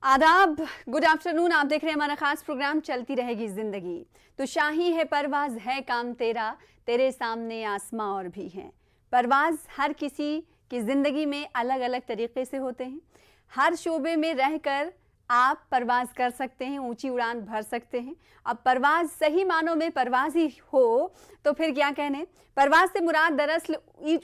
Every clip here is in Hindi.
आदाब, गुड आफ्टरनून। आप देख रहे हैं हमारा खास प्रोग्राम चलती रहेगी जिंदगी। तो शाही है परवाज है काम तेरा, तेरे सामने आसमां और भी हैं। परवाज हर किसी की जिंदगी में अलग अलग तरीके से होते हैं। हर शोबे में रहकर आप परवाज कर सकते हैं, ऊंची उड़ान भर सकते हैं। अब परवाज सही मानों में परवाज ही हो तो फिर क्या कहने। परवाज से मुराद दरअसल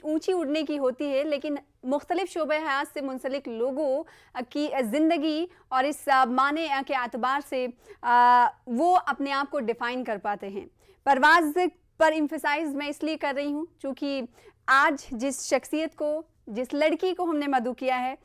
ऊंची उड़ने की होती है, लेकिन मुख्तलिफ शोबे हयात से मुंसलिक लोगों की ज़िंदगी और इस माने के एतबार से वो अपने आप को डिफ़ाइन कर पाते हैं। परवाज़ पर इम्फसाइज मैं इसलिए कर रही हूँ क्योंकि आज जिस शख्सियत को, जिस लड़की को हमने मदऊ किया है,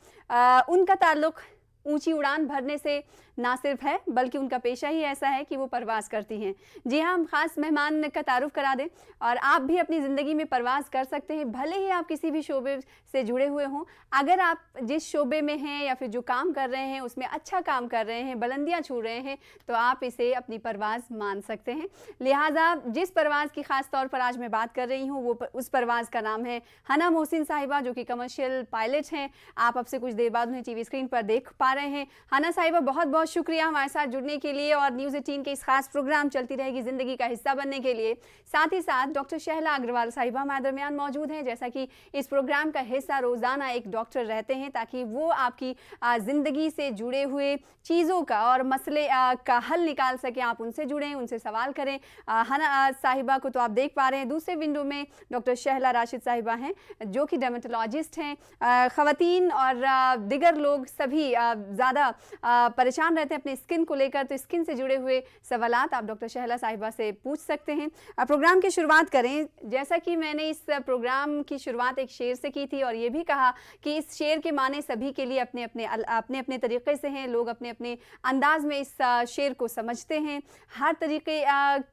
उनका ताल्लुक़ ऊंची उड़ान भरने से ना सिर्फ है बल्कि उनका पेशा ही ऐसा है कि वो परवाज़ करती हैं। जी हाँ, हम ख़ास मेहमान का तारुफ करा दें और आप भी अपनी ज़िंदगी में परवाज़ कर सकते हैं, भले ही आप किसी भी शोबे से जुड़े हुए हों। अगर आप जिस शोबे में हैं या फिर जो काम कर रहे हैं उसमें अच्छा काम कर रहे हैं, बुलंदियाँ छू रहे हैं, तो आप इसे अपनी परवाज़ मान सकते हैं। लिहाजा जिस परवाज़ की ख़ास तौर पर आज मैं बात कर रही हूँ वो उस परवाज़ का नाम है हना मोहसिन साहिबा, जो कि कमर्शियल पायलट हैं। आप अब से कुछ देर बाद उन्हें टीवी स्क्रीन पर देख पा रहे हैं। हना साहिबा, बहुत बहुत शुक्रिया हमारे साथ जुड़ने के लिए और न्यूज़ 18 के इस खास प्रोग्राम चलती रहेगी ज़िंदगी का हिस्सा बनने के लिए। साथ ही साथ डॉक्टर शहला अग्रवाल साहिबा हमारे दरमियान मौजूद हैं। जैसा कि इस प्रोग्राम का हिस्सा रोज़ाना एक डॉक्टर रहते हैं ताकि वो आपकी ज़िंदगी से जुड़े हुए चीज़ों का और मसले का हल निकाल सकें। आप उनसे जुड़ें, उनसे सवाल करें। हना साहिबा को तो आप देख पा रहे हैं, दूसरे विंडो में डॉक्टर शहला राशिद साहिबा हैं जो कि डर्मेटोलॉजिस्ट हैं। ख़वातीन और दिगर लोग सभी ज़्यादा परेशान रहते हैं अपने स्किन को लेकर, तो स्किन से जुड़े हुए सवालात आप डॉक्टर शहला साहिबा से पूछ सकते हैं। प्रोग्राम की शुरुआत करें। जैसा कि मैंने इस प्रोग्राम की शुरुआत एक शेर से की थी और ये भी कहा कि इस शेर के माने सभी के लिए अपने अपने तरीके से हैं। लोग अपने अपने अंदाज में इस शेर को समझते हैं। हर तरीके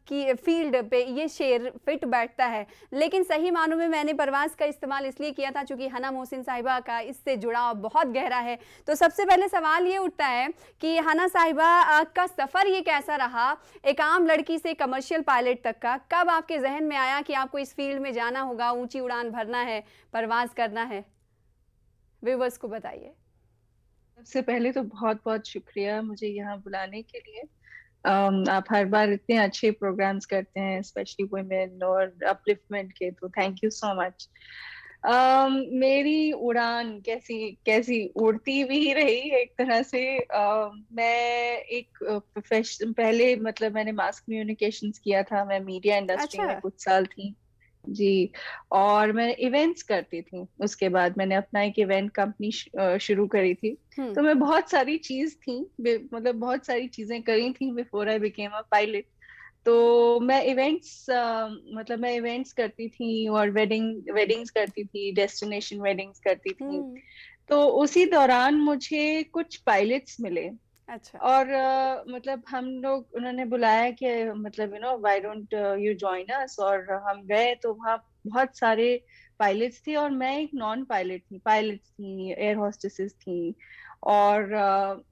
की फील्ड पे ये शेर फिट बैठता है, लेकिन सही मानों में मैंने परवाज़ का इस्तेमाल इसलिए किया था क्योंकि हना मोहसिन साहिबा का इससे जुड़ाव बहुत गहरा है। तो सबसे पहले सवाल ये उठता है कि हना साहिबा का सफ़र ये कैसा रहा, एक आम लड़की से कमर्शियल पायलट तक का। कब आपके जहन में आया कि आपको इस फील्ड में जाना होगा, ऊंची उड़ान भरना है, परवाज़ करना है? व्यूअर्स को बताइए। सबसे पहले तो बहुत बहुत शुक्रिया मुझे यहाँ बुलाने के लिए। आप हर बार इतने अच्छे प्रोग्राम्स करते हैं, स्पेशली वुमेन और अपलिफ्टमेंट के, तो थैंक यू सो मच। मेरी उड़ान कैसी कैसी उड़ती भी रही एक तरह से। मैं एक प्रोफेशन पहले, मतलब मैंने मास कम्युनिकेशंस किया था, मैं मीडिया इंडस्ट्री अच्छा। में कुछ साल थी जी। और मैं इवेंट्स करती थी, उसके बाद मैंने अपना एक इवेंट कंपनी शुरू करी थी। हम्म। तो मैं बहुत सारी चीज थी, मतलब बहुत सारी चीजें करी थी before I became a pilot. तो मैं इवेंट्स, मतलब मैं इवेंट्स करती थी और वेडिंग्स करती थी, डेस्टिनेशन वेडिंग्स करती थी। हम्म। तो उसी दौरान मुझे कुछ पायलट्स मिले अच्छा। और मतलब हम लोग, उन्होंने बुलाया कि मतलब why don't you join us, और हम गए तो वहाँ बहुत सारे पायलट्स थे और मैं एक नॉन पायलट थी, पायलट्स थी, एयर होस्टेसेस थी। और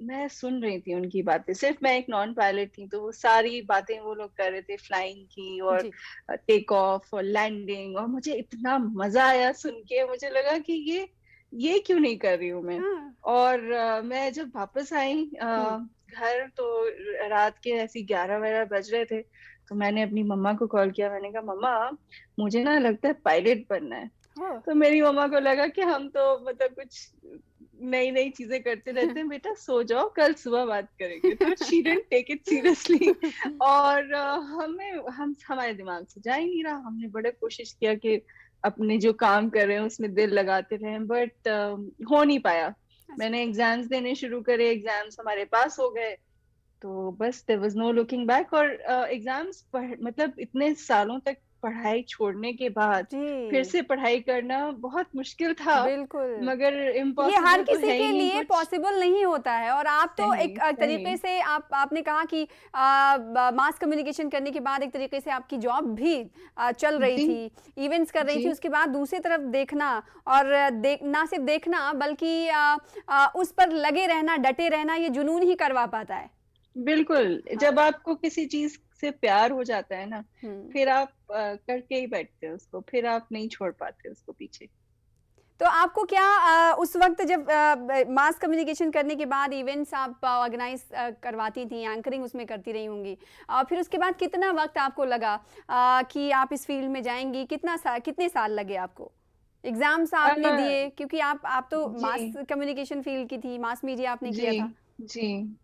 मैं सुन रही थी उनकी बातें, सिर्फ मैं एक नॉन पायलट थी, तो वो सारी बातें वो लोग कर रहे थे फ्लाइंग की और जी। टेक ऑफ और लैंडिंग, और मुझे इतना मजा आया सुन के। मुझे लगा कि ये क्यों नहीं कर रही हूँ मैं। हाँ। और मैं जब वापस आई हम्म। घर, तो रात के ऐसी 11-12 बज रहे थे। तो मैंने अपनी मम्मा को कॉल किया, मैंने कहा मम्मा, मुझे ना लगता है पायलट बनना है। हो। तो मेरी मम्मा को लगा कि हम तो मतलब कुछ नई नई चीजें करते रहते हैं, बेटा सो जाओ, कल सुबह बात करेंगे। तो she didn't take it seriously. और हम हमारे दिमाग से जा ही नहीं रहा। हमने बड़े कोशिश किया कि अपने जो काम कर रहे हैं उसमें दिल लगाते रहे, बट हो नहीं पाया। अच्छा। मैंने एग्जाम्स देने शुरू करे, एग्जाम्स हमारे पास हो गए, तो बस there was no looking back. और एग्जाम्स मतलब इतने सालों तक पढ़ाई छोड़ने के बाद फिर जी। से पढ़ाई करना बहुत मुश्किल था, बिल्कुल। मगर ये हर इम्पॉसिबल तो किसी है ही के नहीं लिए कुछ। पॉसिबल नहीं होता है और आप तो सही एक सही। तरीके से आपने कहा कि मास कम्युनिकेशन करने के बाद एक तरीके से आपकी जॉब भी चल रही जी थी, इवेंट्स कर रही जी। थी, उसके बाद दूसरी तरफ देखना और ना सिर्फ देखना बल्कि उस पर लगे रहना, डटे रहना, ये जुनून ही करवा पाता है। बिल्कुल, हाँ। जब आपको किसी चीज से प्यार हो जाता है ना, हम्म। फिर आप करके ही बैठते हो उसको, फिर आप नहीं छोड़ पाते उसको पीछे। तो आपको क्या उस वक्त जब मास कम्युनिकेशन करने के बाद इवेंट्स आप ऑर्गेनाइज करवाती थी, एंकरिंग उसमें करती रही होंगी, फिर उसके बाद कितना वक्त आपको लगा कि आप इस फील्ड में जाएंगी? कितने साल लगे आपको? एग्जाम्स आपने दिए, क्योंकि आप तो मास कम्युनिकेशन फील्ड की थी, मास मीडिया आपने किया था। जी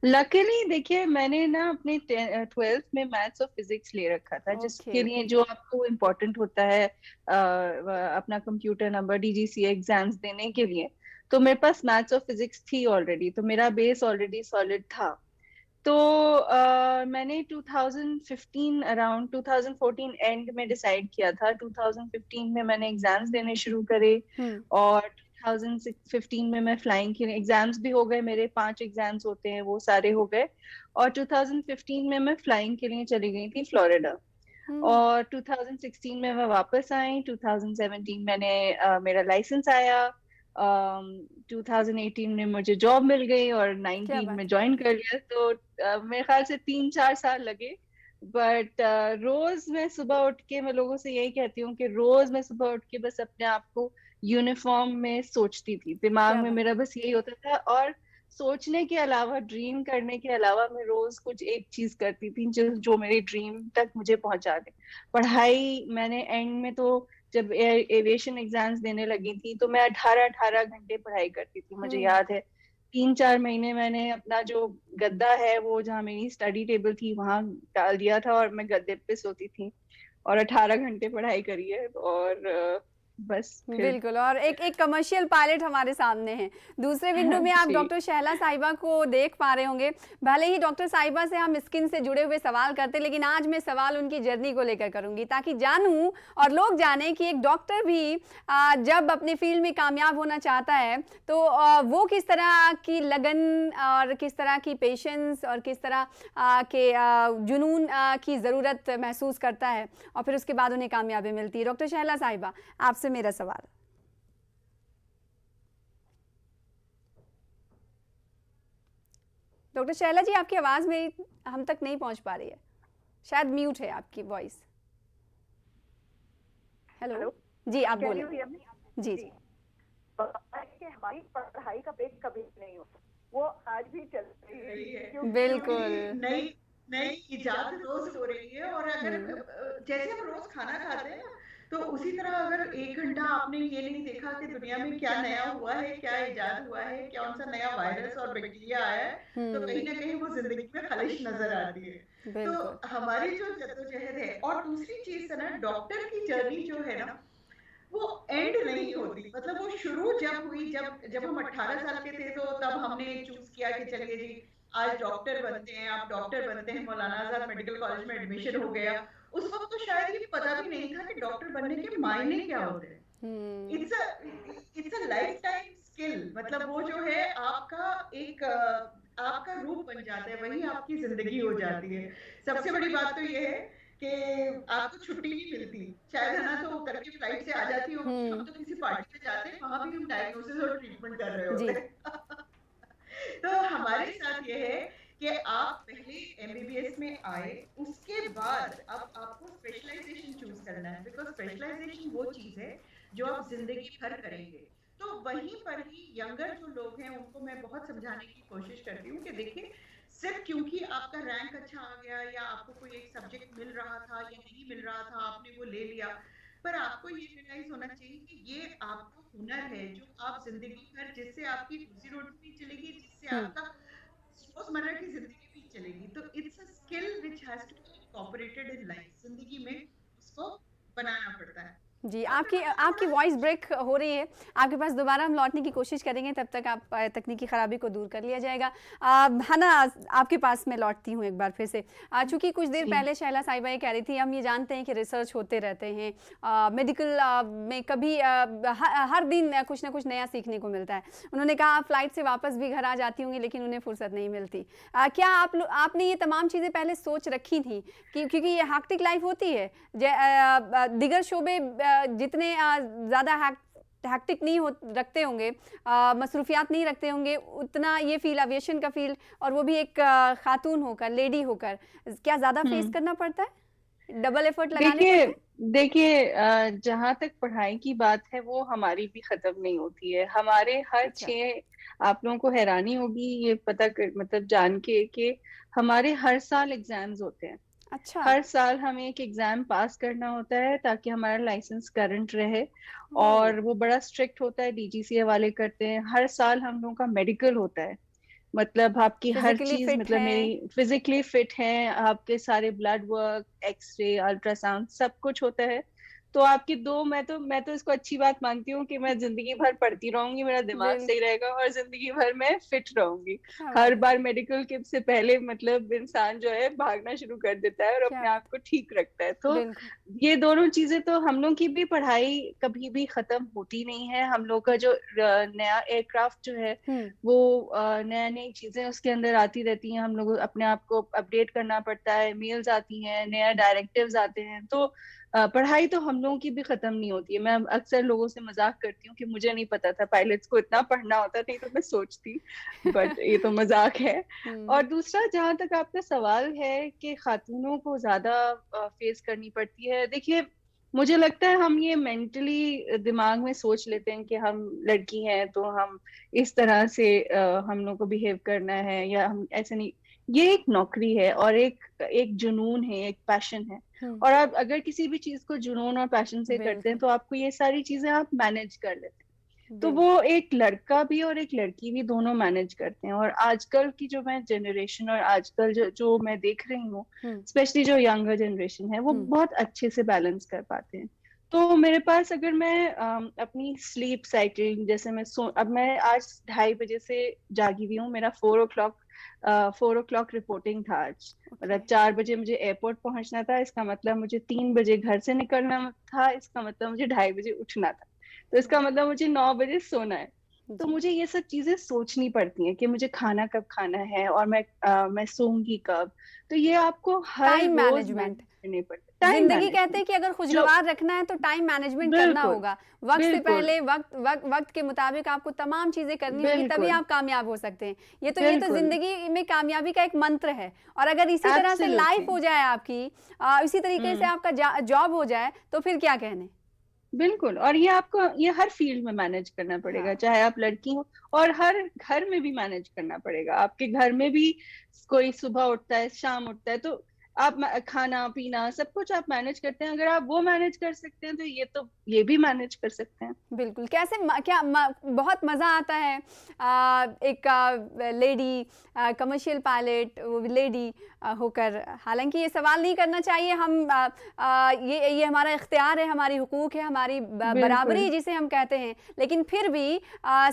लकीली देखिए मैंने ना अपने 12th में मैथ्स और फिजिक्स ले रखा था, जिसके लिए जो आपको इम्पोर्टेंट होता है अपना कंप्यूटर नंबर डीजीसी एग्जाम्स देने के लिए, तो मेरे पास मैथ्स और फिजिक्स थी ऑलरेडी, तो मेरा बेस ऑलरेडी सॉलिड था। तो मैंने 2015 अराउंड 2014 एंड में डिसाइड किया था। 2015 में मैंने एग्जाम्स देने शुरू करे और 2015 में मैं फ्लाइंग के एग्जाम्स भी हो गए, मेरे 5 एग्जाम्स होते हैं वो सारे हो गए, और 2015 में मैं फ्लाइंग के लिए चली गई थी फ्लोरिडा। और 2016 में मैं वापस आई। 2017 मैंने मेरा लाइसेंस आया। 2018 में मुझे जॉब मिल गई और 19 में ज्वाइन कर लिया। तो मेरे ख्याल से 3-4 साल लगे। बट रोज मैं सुबह उठ के, मैं लोगों से यही कहती हूँ कि रोज मैं सुबह उठ के बस अपने आप को यूनिफॉर्म में सोचती थी, दिमाग में मेरा बस यही होता था। और सोचने के अलावा, ड्रीम करने के अलावा, मैं रोज कुछ एक चीज करती थी जो मेरे ड्रीम तक मुझे पहुंचा दे। पढ़ाई मैंने एंड में तो जब एविएशन एग्जाम्स देने लगी थी तो मैं 18 घंटे पढ़ाई करती थी। मुझे याद है 3-4 महीने मैंने अपना जो गद्दा है वो जहाँ मेरी स्टडी टेबल थी वहां डाल दिया था और मैं गद्दे पे सोती थी और 18 घंटे पढ़ाई करी है। और बस बिल्कुल। और एक कमर्शियल पायलट हमारे सामने हैं। दूसरे विंडो में आप डॉक्टर शहला साहिबा को देख पा रहे होंगे। भले ही डॉक्टर साहिबा से हम स्किन से जुड़े हुए सवाल करते, लेकिन आज मैं सवाल उनकी जर्नी को लेकर करूंगी ताकि जानूं और लोग जाने कि एक डॉक्टर भी जब अपने फील्ड में कामयाब होना चाहता है तो वो किस तरह की लगन और किस तरह की पेशेंस और किस तरह के जुनून की ज़रूरत महसूस करता है और फिर उसके बाद उन्हें कामयाबी मिलती है। डॉक्टर शहला साहिबा, आपसे मेरा सवाल। डॉक्टर शैला जी, आपकी आवाज मेरी हम तक नहीं पहुंच पा रही है, शायद म्यूट है आपकी वॉइस। हेलो जी, आप बोलें। जी जी। हमारी पढ़ाई का ब्रेक कभी नहीं होता, वो आज भी चल रही है। बिल्कुल, नई इजाद रोज हो रही है। और अगर जैसे हम रोज खाना खाते हैं ना, तो उसी तरह अगर 1 घंटा आपने ये नहीं देखा कि दुनिया में क्या नया हुआ है, क्या इजाद हुआ है, कौन सा नया वायरस और बैक्टीरिया आया है, तो कहीं ना कहीं वो जिंदगी में खलिश नजर आती है। तो हमारी जो जद्दोजहद है, और दूसरी चीज है ना, डॉक्टर की जर्नी जो है ना, वो एंड नहीं होती। मतलब वो शुरू जब हुई, जब हम 18 साल के थे, तो तब हमने चूज किया कि चलिए जी आज डॉक्टर बनते हैं, आप डॉक्टर बनते हैं, मौलाना आजाद मेडिकल कॉलेज में एडमिशन हो गया। उस वक्त तो शायद ये पता भी नहीं था कि डॉक्टर बनने के मायने क्या होते हैं। It's a life time skill. मतलब वो जो है आपका एक आपका रूप बन जाता है, वही आपकी जिंदगी हो जाती है। सबसे बड़ी बात तो ये है कि आपको छुट्टी नहीं मिलती। शायद है ना, तो उतर के फ्लाइट से आ जाती हो, हम तो किसी पार्टी में जाते हैं, वहां भी हम डायग्नोसिस और ट्रीटमेंट कर रहे होते हैं। तो हमारे साथ ये है कि आप पहले एमबीबीएस में आए, उसके बाद अब आपको स्पेशलाइजेशन चूज करना है, बिकॉज स्पेशलाइजेशन वो चीज है जो आप जिंदगी भर करेंगे। तो वहीं पर ही यंगर जो लोग हैं उनको मैं बहुत समझाने की कोशिश करती हूँ कि देखिए, सिर्फ क्योंकि आपका रैंक अच्छा आ गया या आपको कोई एक सब्जेक्ट मिल रहा था या नहीं मिल रहा था, आपने वो ले लिया, पर आपको ये रियलाइज होना चाहिए कि ये आपका हुनर है जो आप जिंदगी भर, जिससे आपकी रोजी रोटी भी चलेगी, जिससे आपका रोजमर्रा की जिंदगी भी चलेगी। तो it's a skill which has to be incorporated in life. जिंदगी में उसको बनाना पड़ता है। जी, आपकी वॉइस ब्रेक हो रही है। आपके पास दोबारा हम लौटने की कोशिश करेंगे, तब तक आप तकनीकी खराबी को दूर कर लिया जाएगा। हना, आपके पास मैं लौटती हूँ एक बार फिर से। चूंकि कुछ देर पहले शैला साहिबा ये कह रही थी, हम ये जानते हैं कि रिसर्च होते रहते हैं, मेडिकल में कभी हर दिन कुछ ना कुछ नया सीखने को मिलता है। उन्होंने कहा आप फ्लाइट से वापस भी घर आ जाती होंगी, लेकिन उन्हें फुर्सत नहीं मिलती। क्या आपने ये तमाम चीज़ें पहले सोच रखी थी कि क्योंकि ये हैक्टिक लाइफ होती है, दिगर शोबे जितने ज़्यादा हैक्टिक नहीं रखते होंगे, मसरूफियात नहीं रखते होंगे, उतना ये फील्ड, एविएशन का फील्ड, और वो भी एक खातून होकर, लेडी होकर, क्या ज़्यादा फेस करना पड़ता है? डबल एफर्ट लगाने पड़ते हैं? देखिए, जहाँ तक पढ़ाई की बात है वो हमारी भी खत्म नहीं होती है। हमारे हर अच्छा। 6, आप लोगों को हैरानी होगी ये पता कर, मतलब जान के कि हमारे हर साल एग्जाम्स होते हैं। अच्छा। हर साल हमें एक एग्जाम पास करना होता है ताकि हमारा लाइसेंस करंट रहे। ओ। और वो बड़ा स्ट्रिक्ट होता है, डीजीसीए वाले करते हैं। हर साल हम लोगों का मेडिकल होता है, मतलब आपकी हर फिजिकली चीज, फिट मतलब है। मेरी फिजिकली फिट है, आपके सारे ब्लड वर्क, एक्सरे, अल्ट्रासाउंड सब कुछ होता है। तो आपकी दो, मैं तो इसको अच्छी बात मानती हूँ कि मैं जिंदगी भर पढ़ती रहूंगी, मेरा दिमाग बिल्कुल। सही रहेगा और जिंदगी भर मैं फिट रहूंगी। क्या हर बात है। बार मेडिकल के से पहले मतलब इंसान जो है भागना शुरू कर देता है और क्या अपने आप बात। को ठीक रखता है। तो बिल्कुल। ये दोनों चीजें, तो हम लोग की भी पढ़ाई कभी भी खत्म होती नहीं है। हम लोग का जो नया एयरक्राफ्ट जो है हम्म। वो नया नई चीजें उसके अंदर आती रहती हैं। हम लोग अपने आप को अपडेट करना पड़ता है, मेल्स आती हैं, नया डायरेक्टिव्स आते हैं। तो पढ़ाई तो हम लोगों की भी खत्म नहीं होती है। मैं अक्सर लोगों से मजाक करती हूँ कि मुझे नहीं पता था पायलट्स को इतना पढ़ना होता, नहीं तो मैं सोचती, बट ये तो मजाक है। और हम्म। दूसरा, जहां तक आपका सवाल है कि खातूनों को ज्यादा फेस करनी पड़ती है, देखिए मुझे लगता है हम ये मेंटली दिमाग में सोच लेते हैं कि हम लड़की हैं तो हम इस तरह से हम लोग को बिहेव करना है, या हम ऐसे नहीं। ये एक नौकरी है और एक एक जुनून है, एक पैशन है। हम्म। और आप अगर किसी भी चीज को जुनून और पैशन से करते हैं बिल्कुल। तो आपको ये सारी चीजें आप मैनेज कर लेते हैं। तो बिल्कुल। वो एक लड़का भी और एक लड़की भी दोनों मैनेज करते हैं। और आजकल की जो मैं जनरेशन और आजकल जो जो मैं देख रही हूँ, हम्म। स्पेशली जो यंगर जनरेशन है, वो हम्म। बहुत अच्छे से बैलेंस कर पाते हैं। तो मेरे पास, अगर मैं अपनी स्लीप साइकिल, जैसे अब मैं आज 2:30 बजे से जागी हुई हूँ। मेरा 4 o'clock रिपोर्टिंग था आज। ओके। मतलब 4 बजे मुझे एयरपोर्ट पहुंचना था, इसका मतलब मुझे 3 बजे घर से निकलना था, इसका मतलब मुझे 2:30 बजे उठना था, तो इसका मतलब मुझे 9 बजे सोना है। तो जी। मुझे ये सब चीजें सोचनी पड़ती हैं कि मुझे खाना कब खाना है और मैं सोऊंगी कब। तो ये आपको हर टाइम रोज मैनेजमेंट। मैनेज करने पड़ते, टाइम जिंदगी कहते मैनेजमेंट। हैं कि अगर जो खुशगवार रखना है तो टाइम मैनेजमेंट करना बिल्कुल, होगा। वक्त से बिल्कुल, पहले वक्त के मुताबिक आपको तमाम चीजें करनी होगी, तभी बिल्कुल, आप कामयाब हो सकते हैं। ये तो बिल्कुल, जिंदगी में कामयाबी का एक मंत्र है। और अगर इसी तरह से एब्सोल्युटली। लाइफ हो जाए आपकी, इसी तरीके से हम्म, आपका जॉब हो जाए, तो फिर क्या कहने। बिल्कुल। और ये आपको, ये हर फील्ड में मैनेज करना पड़ेगा, हाँ। चाहे आप लड़की हो। और हर घर में भी मैनेज करना पड़ेगा। आपके घर में भी कोई सुबह उठता है, शाम उठता है, तो आप खाना पीना सब कुछ आप मैनेज करते हैं। अगर आप वो मैनेज कर सकते हैं तो ये भी मैनेज कर सकते हैं। बिल्कुल। कैसे बहुत मज़ा आता है। एक लेडी कमर्शियल पायलट, वो लेडी होकर, हालांकि ये सवाल नहीं करना चाहिए। ये हमारा इख्तियार है, हमारी हुकूक है, हमारी बिल्कुल, बराबरी जिसे हम कहते हैं। लेकिन फिर भी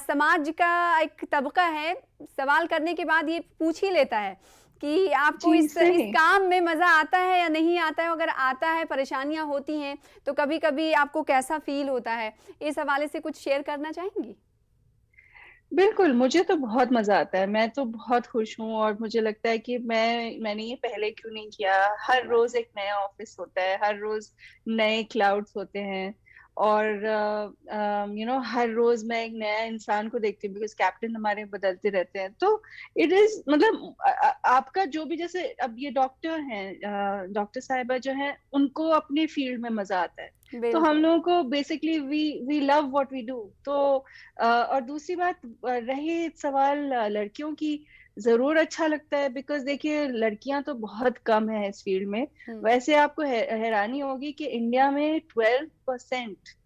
समाज का एक तबका है, सवाल करने के बाद ये पूछ ही लेता है कि आपको जी इस सही। काम में मज़ा आता है या नहीं आता है। अगर आता है, परेशानियां होती हैं, तो कभी कभी आपको कैसा फील होता है, इस हवाले से कुछ शेयर करना चाहेंगी। बिल्कुल, मुझे तो बहुत मजा आता है। मैं तो बहुत खुश हूँ और मुझे लगता है कि मैंने ये पहले क्यों नहीं किया। क्या हर बात रोज है। एक नया ऑफिस होता है, हर रोज नए क्लाउड्स होते हैं। और हर रोज मैं एक नया इंसान को देखती हूँ, बिकॉज कैप्टन हमारे बदलते रहते हैं। तो इट इज, मतलब आपका जो भी, जैसे अब ये डॉक्टर हैं, डॉक्टर साहिबा जो हैं, उनको अपने फील्ड में मजा आता है। तो हम बिल्कुल। लोगों को basically we love what we do. तो और दूसरी बात, रहे सवाल लड़कियों की, जरूर अच्छा लगता है। बिकॉज देखिए, लड़कियां तो बहुत कम है इस फील्ड में। हम्म। वैसे आपको हैरानी होगी कि इंडिया में 12%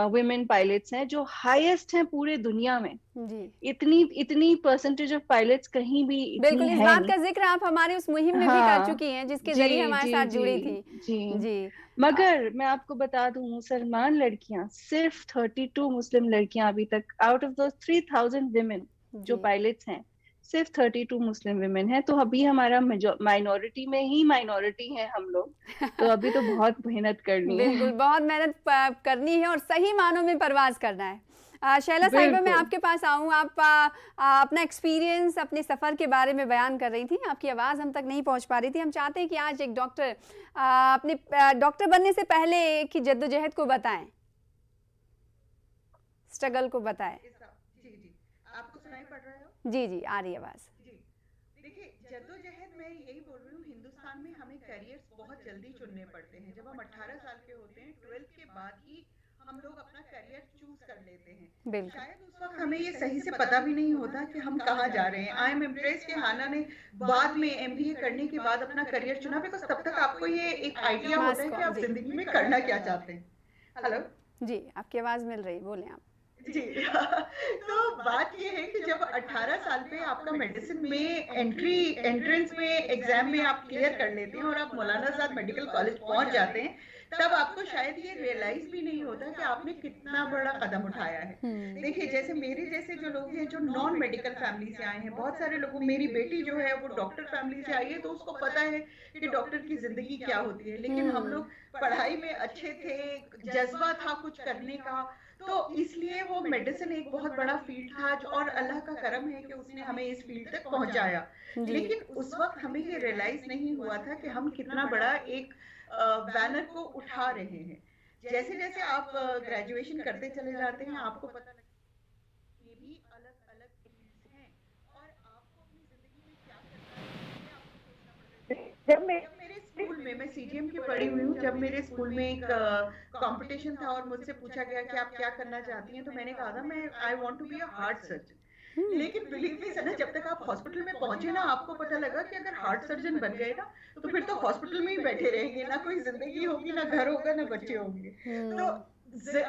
वुमेन पायलट्स हैं, जो हाईएस्ट हैं पूरे दुनिया में। जी। इतनी इतनी परसेंटेज ऑफ पायलट्स कहीं भी इतनी बिल्कुल, इस है बात नहीं। का जिक्र आप हमारी उस मुहिम में भी कर हाँ, चुकी हैं, जिसके जरिए जी हमारे जी साथ जी जुड़ी थी। जी। जी। अ, मगर मैं आपको बता दूं, मुसलमान लड़कियां सिर्फ 32 मुस्लिम लड़कियां अभी तक, आउट ऑफ दो 3000 विमेन जो जी। पायलट्स हैं, सिर्फ 32 मुस्लिम विमेन हैं। तो अभी हमारा माइनॉरिटी में ही माइनॉरिटी है हम लोग। तो अभी तो बहुत मेहनत करनी बिल्कुल, है। बहुत मेहनत करनी है और सही मानों में परवाज़ करना है। शैला साहिबा, मैं बिल्कुल। आपके पास आऊँ। आप अपना एक्सपीरियंस, अपने सफ़र के बारे में बयान कर रही थी। आपकी आवाज़ हम तक नहीं पहुँच पा रही थी। हम चाहते हैं कि आज एक डॉक्टर अपने डॉक्टर बनने से पहले की जद्दोजहद को बताएँ, स्ट्रगल को बताएँ। जी जी, आपको सुनाई पड़ रहा है? जी, जी, आ रही है आवाज़। जी, देखिए, जद्दोजहद मैं यही बोल रही हूँ, हिंदुस्तान में हमें करियर्स बहुत जल्दी चुनने पड़ते हैं। जब हम 18 साल के होते हैं, 12th के बाद ही हम लोग अपना करियर चूज कर लेते हैं। बिल्कुल। शायद उस वक्त हमें ये सही से पता भी नहीं होता कि हम कहाँ जा रहे हैं। आई एम इम्प्रेस कि हाना ने बाद में एमबीए करने के बाद अपना करियर चुना, बिकॉज तब तक आपको ये एक आइडिया होता है कि आप जी। जिंदगी में करना क्या चाहते हैं। हेलो जी, आपकी आवाज मिल रही, बोले आप। जी। तो बात ये है कि जब 18 साल पे आपका मेडिसिन में एंट्रेंस में एग्जाम में आप क्लियर कर लेते हैं और आप मौलाना आजाद मेडिकल कॉलेज पहुंच जाते हैं, तब आपको शायद ये रियलाइज भी नहीं होता कि आपने कितना बड़ा कदम उठाया है। देखिए, जैसे मेरे जैसे जो लोग हैं जो नॉन मेडिकल फैमिली से आए हैं, बहुत सारे लोगों, मेरी बेटी जो है वो डॉक्टर फैमिली से आई है, तो उसको पता है कि डॉक्टर की जिंदगी क्या होती है। लेकिन हम लोग पढ़ाई में अच्छे थे, जज्बा था कुछ करने का, तो इसलिए वो मेडिसिन एक बहुत बड़ा फील्ड था, और अल्लाह का करम है कि उसने हमें इस फील्ड तक पहुंचाया। लेकिन उस वक्त हमें ये रियलाइज नहीं हुआ था कि हम कितना बड़ा एक बैनर को उठा रहे हैं। जैसे जैसे आप ग्रेजुएशन करते चले जाते हैं, आपको पता लगता है ये भी अलग अलग फील्ड्स हैं, और आपको अपनी जिंदगी में क्या करना है ये आपको सोचना पड़ता है। जब मेरे स्कूल में, मैं सीजीएम की पढ़ी हुई हूँ, जब मेरे स्कूल में एक कंपटीशन था और मुझसे पूछा गया कि आप क्या करना चाहती हैं, तो मैंने कहा था मैं I want to be a heart surgeon. लेकिन बिलीव मी सना, जब तक आप हॉस्पिटल में पहुंचे ना, आपको पता लगा कि अगर हार्ट सर्जन बन गए ना, तो फिर तो हॉस्पिटल में ही बैठे रहेंगे, ना कोई जिंदगी होगी, ना घर होगा, ना बच्चे होंगे। तो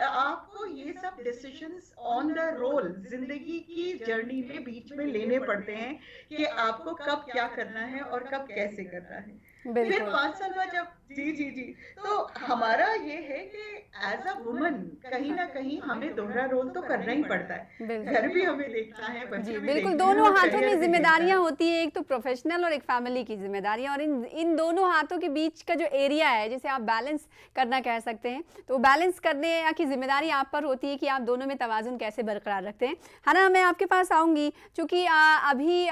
आपको ये सब डिसीजंस ऑन द रोल जिंदगी की जर्नी में बीच में लेने पड़ते हैं कि आपको कब क्या करना है और कब कैसे करना है। फिर 5 साल बाद जब जी, तो हमारा ये है कि एज अ वुमन कहीं ना कहीं हमें दोहरा रोल तो करना ही पड़ता है। घर भी हमें देखना है, बच्चे भी बिल्कुल, देखना है, दोनों और हाथों करियर में भी जिम्मेदारियां देखना है। होती है, एक तो प्रोफेशनल और एक फैमिली की जिम्मेदारियां, और इन दोनों हाथों के बीच का जो एरिया है, जिसे आप बैलेंस करना कह सकते हैं, तो बैलेंस करने की जिम्मेदारी आप पर होती है कि आप दोनों में तवाजुन कैसे बरकरार रखते हैं। हना, मैं आपके पास आऊँगी, चूँकि अभी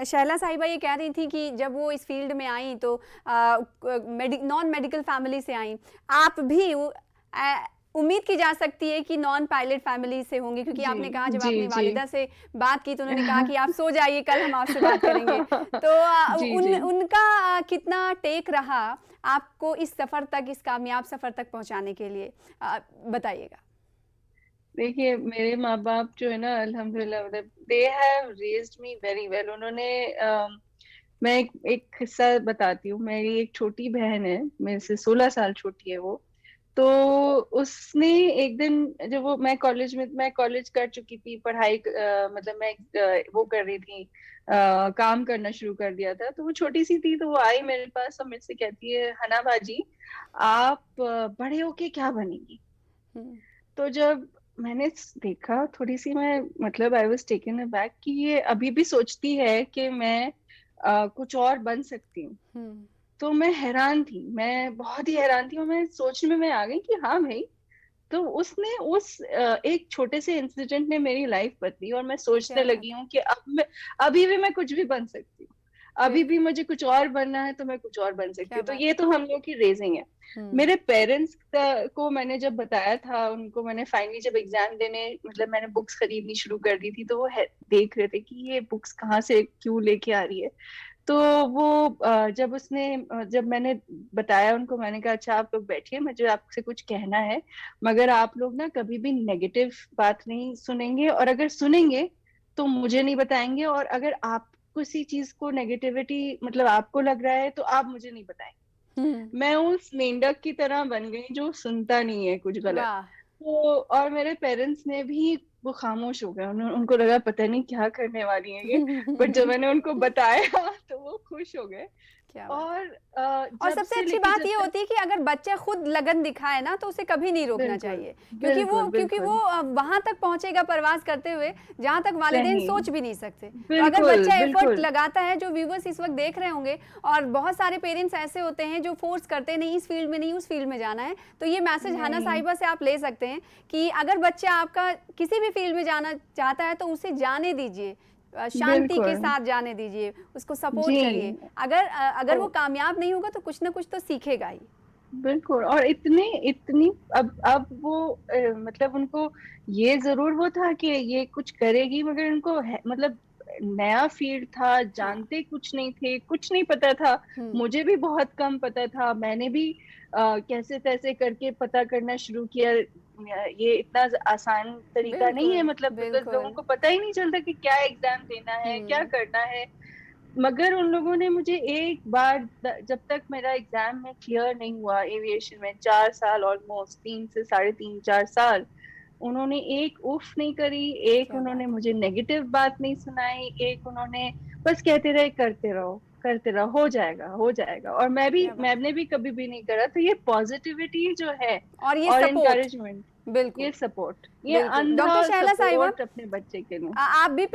शहला साहिबा ये कह रही थी कि जब वो इस फील्ड में आई तो नॉन मेडिकल फैमिली से आई, आप भी उम्मीद की जा सकती है कि नॉन पायलट फैमिली से होंगी, क्योंकि आपने कहा जब आपने वालिदा से बात की तो उन्होंने कहा कि आप सो जाइए, कल हम आपसे बात करेंगे। तो उनका कितना टेक रहा आपको इस सफ़र तक, इस कामयाब सफ़र तक पहुंचाने के लिए, बताइएगा। देखिए, मेरे माँ बाप जो है ना, अल्हम्दुलिल्लाह, they have raised me very well. उन्होंने मैं एक किस्सा बताती हूँ। मेरी एक छोटी बहन है, मेरे से 16 साल छोटी है वो। तो उसने एक दिन, जब मैं कॉलेज कर चुकी थी, पढ़ाई मतलब मैं वो कर रही थी, काम करना शुरू कर दिया था। तो वो छोटी सी थी, तो वो आई मेरे पास और मुझसे कहती है, हना बाजी, आप बड़े होके क्या बनेंगी? तो जब मैंने देखा, थोड़ी सी मैं, मतलब आई वाज टेकन अबैक कि ये अभी भी सोचती है कि मैं कुछ और बन सकती हूँ। तो मैं हैरान थी, मैं बहुत ही हैरान थी, और मैं सोचने में आ गई कि हाँ भाई। तो उसने एक छोटे से इंसिडेंट ने मेरी लाइफ बदली, और मैं सोचने लगी हूँ कि अभी भी मैं कुछ भी बन सकती हूँ। अभी भी मुझे कुछ और बनना है तो मैं कुछ और बन सकती हूँ। तो ये तो हम लोग की रेजिंग है। मेरे पेरेंट्स को मैंने जब बताया था, उनको मैंने फाइनली जब एग्जाम देने, मतलब मैंने बुक्स खरीदनी शुरू कर दी थी, तो वो देख रहे थे कि ये बुक्स कहाँ से क्यों लेके आ रही है। तो वो जब मैंने बताया उनको, मैंने कहा अच्छा आप लोग बैठिए, मुझे आपसे कुछ कहना है, मगर आप लोग ना कभी भी नेगेटिव बात नहीं सुनेंगे, और अगर सुनेंगे तो मुझे नहीं बताएंगे, और अगर आप किसी चीज को नेगेटिविटी, मतलब आपको लग रहा है, तो आप मुझे नहीं बताएंगे। मैं उस मेंढक की तरह बन गई जो सुनता नहीं है कुछ गलत। तो और मेरे पेरेंट्स ने भी, वो खामोश हो गए, उनको लगा पता नहीं क्या करने वाली है ये। बट जब मैंने उनको बताया तो वो खुश हो गए। और सबसे अच्छी बात ये होती है कि अगर बच्चा खुद लगन दिखाए ना, तो उसे कभी नहीं रोकना चाहिए, क्योंकि वो वहां तक पहुंचेगा परवाज करते हुए जहां तक वालिदैन सोच भी नहीं सकते। तो अगर बच्चा एफर्ट लगाता है, जो व्यूवर्स इस वक्त देख रहे होंगे, और बहुत सारे पेरेंट्स ऐसे होते हैं जो फोर्स करते नहीं, इस फील्ड में नहीं, उस फील्ड में जाना है, तो ये मैसेज हना साहिबा से आप ले सकते हैं कि अगर बच्चा आपका किसी भी फील्ड में जाना चाहता है तो उसे जाने दीजिए, शांति के साथ जाने दीजिए, उसको सपोर्ट करिए। अगर वो कामयाब नहीं होगा तो कुछ ना कुछ तो सीखेगा ही। बिल्कुल। और इतनी अब वो मतलब उनको ये जरूर वो था कि ये कुछ करेगी, मगर उनको मतलब नया फील्ड था, जानते कुछ नहीं थे, कुछ नहीं पता था। मुझे भी बहुत कम पता था। मैंने भी कैसे तैसे करके पता करना शुरू किया। ये इतना आसान तरीका नहीं है, बिल्कुल मतलब बिकॉज लोगों बिल्कुल। को पता ही नहीं चलता कि क्या एग्जाम देना है, क्या करना है। मगर उन लोगों ने मुझे एक बार, जब तक मेरा एग्जाम में क्लियर नहीं हुआ एविएशन में, 4 साल ऑलमोस्ट, 3 से 3.5 4 साल, उन्होंने एक उफ नहीं करी, एक क्या उन्होंने बात है। मुझे नेगेटिव बात नहीं सुनाई, एक उन्होंने बस कहते रहे करते रहो करते रहो, हो जाएगा हो जाएगा। और क्या बात। मैंने भी कभी भी नहीं करा। तो ये पॉजिटिविटी जो है और ये और सपोर्ट। इनकरेजमेंट, बिल्कुल ये सपोर्ट, ये बिल्कुल। डॉक्टर अंधा शैला साहिबा, सपोर्ट अपने बच्चे के लिए। आप भी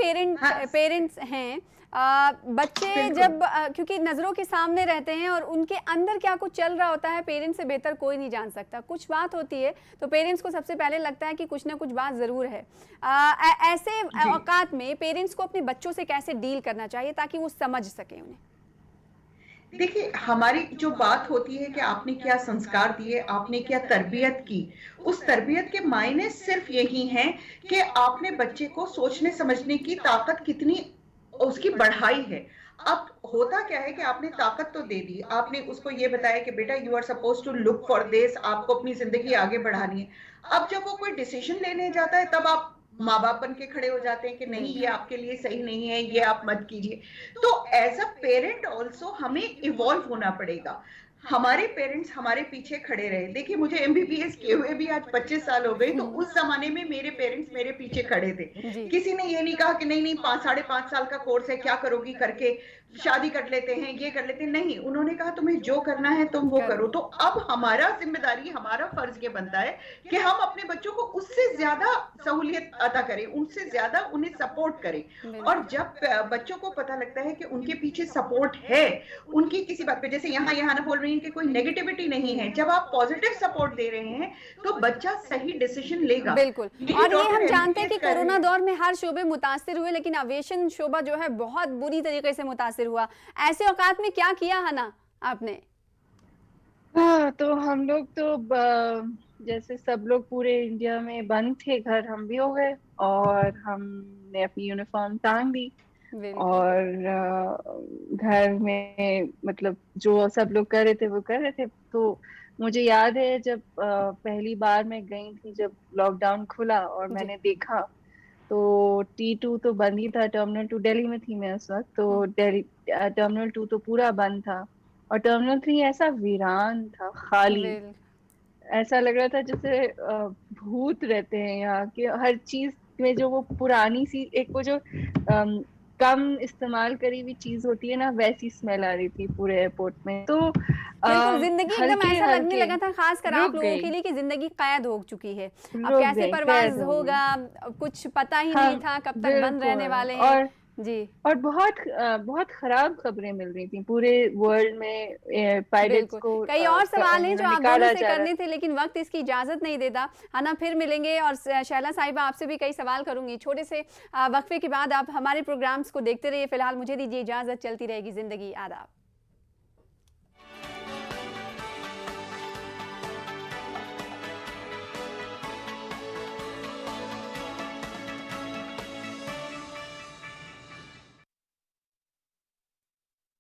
हाँ पेरेंट्स हैं। बच्चे बिल्कुल। जब क्योंकि नज़रों के सामने रहते हैं और उनके अंदर क्या कुछ चल रहा होता है पेरेंट्स से बेहतर कोई नहीं जान सकता। कुछ बात होती है तो पेरेंट्स को सबसे पहले लगता है कि कुछ ना कुछ बात ज़रूर है। ऐसे जी औकात में पेरेंट्स को अपने बच्चों से कैसे डील करना चाहिए ताकि वो समझ सके उन्हें। देखिए, हमारी जो बात होती है कि आपने क्या संस्कार दिए, आपने क्या तरबियत की, उस तरबियत के मायने सिर्फ यही हैं कि आपने बच्चे को सोचने समझने की ताकत कितनी उसकी बढ़ाई है। अब होता क्या है कि आपने ताकत तो दे दी, आपने उसको ये बताया कि बेटा you are suppose to look for this, आपको अपनी जिंदगी आगे बढ़ानी है। अब जब वो कोई डिसीजन लेने जाता है तब आप माँ बाप बन के खड़े हो जाते हैं कि नहीं ये आपके लिए सही नहीं है, ये आप मत कीजिए। तो एज अ पेरेंट ऑल्सो हमें इवॉल्व होना पड़ेगा। हमारे पेरेंट्स हमारे पीछे खड़े रहे। देखिए, मुझे एमबीबीएस किए हुए भी आज 25 साल हो गए, तो उस जमाने में मेरे पेरेंट्स मेरे पीछे खड़े थे। जी किसी ने ये नहीं कहा कि नहीं नहीं 5 साढ़े 5 साल का कोर्स है, क्या करोगी करके शादी कर लेते हैं, ये कर लेते हैं। नहीं, उन्होंने कहा तुम्हें जो करना है तुम वो करो। तो अब हमारा जिम्मेदारी, हमारा फर्ज ये बनता है कि हम अपने बच्चों को उससे ज्यादा सहूलियत अता करें, उनसे ज्यादा उन्हें सपोर्ट करें। और जब बच्चों को पता लगता है कि उनके पीछे सपोर्ट है, उनकी किसी बात पे, जैसे यहाँ यहाँ ना बोल रही है कि कोई नेगेटिविटी नहीं है, जब आप पॉजिटिव सपोर्ट दे रहे हैं तो बच्चा सही डिसीजन लेगा। बिल्कुल। मेरी और ये डॉटर हम जानते हैं एमबीबीएस कि कर रही कोरोना है। दौर में हर शोबे मुतासिर हुए, लेकिन एविएशन शोबा जो है बहुत बुरी तरीके से मुतासिर हुआ। ऐसे औकात में क्या किया हना आपने? हाँ, तो हम लोग तो जैसे सब लोग पूरे इंडिया में बंद थे, घर हम भी हो गए और हमने अपनी यूनिफॉर्म टांग दी। बिल्कुल और घर में मतलब जो सब लोग कर रहे थे वो कर रहे थे। तो मुझे याद है जब पहली बार मैं गई थी, जब लॉकडाउन खुला और जी। मैंने देखा, तो T2 तो बंद ही था। टर्मिनल 2 दिल्ली में थी मैं उस वक्त, तो टर्मिनल 2 तो पूरा बंद था और टर्मिनल 3 ऐसा वीरान था, खाली। बिल ऐसा लग रहा था जैसे भूत रहते हैं यहाँ के। हर चीज में जो वो पुरानी सी एक वो जो कम इस्तेमाल करी हुई चीज होती है ना, वैसी स्मेल आ रही थी पूरे एयरपोर्ट में। तो बिल्कुल जिंदगी एकदम हल्के ऐसा लगने हल्के लगा था, खासकर आप रुक लोगों गई के लिए, कि जिंदगी कैद हो चुकी है। अब रुक कैसे गई, परवाज कैद हो गई। होगा कुछ पता ही हाँ नहीं था, कब तक बंद रहने बिल्कुल। वाले हैं। जी और बहुत खराब खबरें मिल रही थी पूरे वर्ल्ड में। पायलट्स बिल्कुल। को कई और सवाल हैं जो आप दोनों निकाला से जा रहा करने थे, लेकिन वक्त इसकी इजाजत नहीं देता। हना, फिर मिलेंगे और शैला साहिबा आपसे भी कई सवाल करूंगी। छोटे से वक्फे के बाद आप हमारे प्रोग्राम्स को देखते रहिए। फिलहाल मुझे दीजिए इजाजत, चलती रहेगी जिंदगी। आदाब।